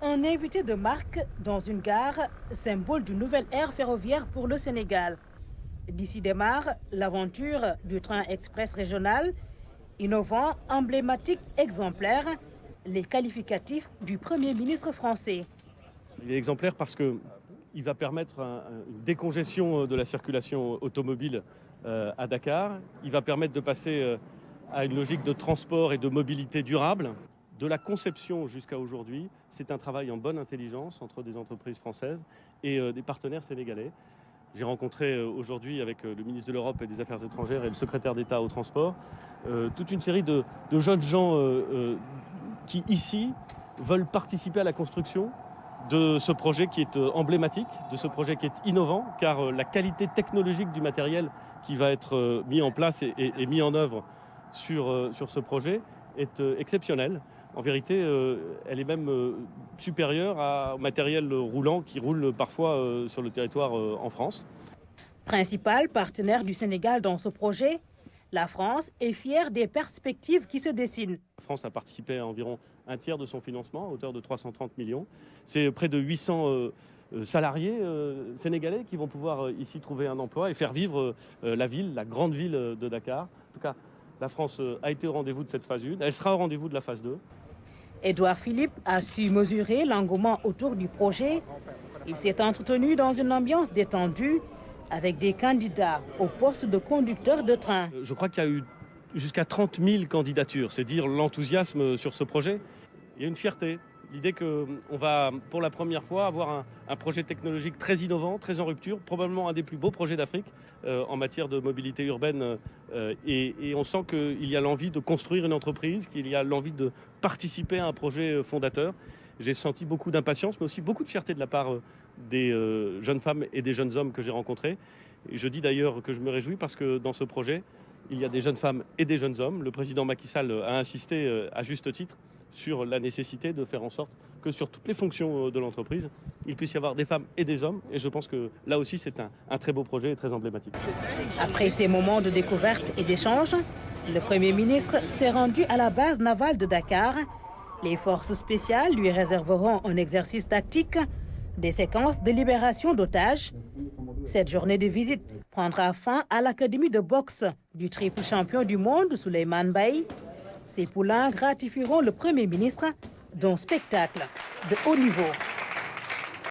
Un invité de marque dans une gare, symbole d'une nouvelle ère ferroviaire pour le Sénégal. D'ici démarre l'aventure du train express régional, innovant, emblématique, exemplaire, les qualificatifs du Premier ministre français. Il est exemplaire parce qu'il va permettre une décongestion de la circulation automobile à Dakar. Il va permettre de passer à une logique de transport et de mobilité durable. De la conception jusqu'à aujourd'hui, c'est un travail en bonne intelligence entre des entreprises françaises et des partenaires sénégalais. J'ai rencontré aujourd'hui avec le ministre de l'Europe et des Affaires étrangères et le secrétaire d'État au transport toute une série de jeunes gens qui ici veulent participer à la construction de ce projet qui est emblématique, de ce projet qui est innovant, car la qualité technologique du matériel qui va être mis en place et mis en œuvre sur ce projet est exceptionnelle. En vérité, elle est même supérieure au matériel roulant qui roule parfois sur le territoire en France. Principal partenaire du Sénégal dans ce projet, la France est fière des perspectives qui se dessinent. La France a participé à environ un tiers de son financement, à hauteur de 330 millions. C'est près de 800 salariés sénégalais qui vont pouvoir ici trouver un emploi et faire vivre la ville, la grande ville de Dakar. En tout cas, la France a été au rendez-vous de cette phase 1, elle sera au rendez-vous de la phase 2. Édouard Philippe a su mesurer l'engouement autour du projet. Il s'est entretenu dans une ambiance détendue avec des candidats au poste de conducteur de train. Je crois qu'il y a eu jusqu'à 30 000 candidatures, c'est dire l'enthousiasme sur ce projet. Il y a une fierté, l'idée qu'on va pour la première fois avoir un projet technologique très innovant, très en rupture, probablement un des plus beaux projets d'Afrique en matière de mobilité urbaine. Et on sent qu'il y a l'envie de construire une entreprise, qu'il y a l'envie de participer à un projet fondateur. J'ai senti beaucoup d'impatience, mais aussi beaucoup de fierté de la part des jeunes femmes et des jeunes hommes que j'ai rencontrés. Et je dis d'ailleurs que je me réjouis parce que dans ce projet, il y a des jeunes femmes et des jeunes hommes. Le président Macky Sall a insisté à juste titre sur la nécessité de faire en sorte que sur toutes les fonctions de l'entreprise, il puisse y avoir des femmes et des hommes. Et je pense que là aussi, c'est un très beau projet et très emblématique. Après ces moments de découverte et d'échange, le Premier ministre s'est rendu à la base navale de Dakar. Les forces spéciales lui réserveront un exercice tactique, des séquences de libération d'otages. Cette journée de visite prendra fin à l'académie de boxe du triple champion du monde, Souleymane Baye. Ces poulains gratifieront le Premier ministre d'un spectacle de haut niveau.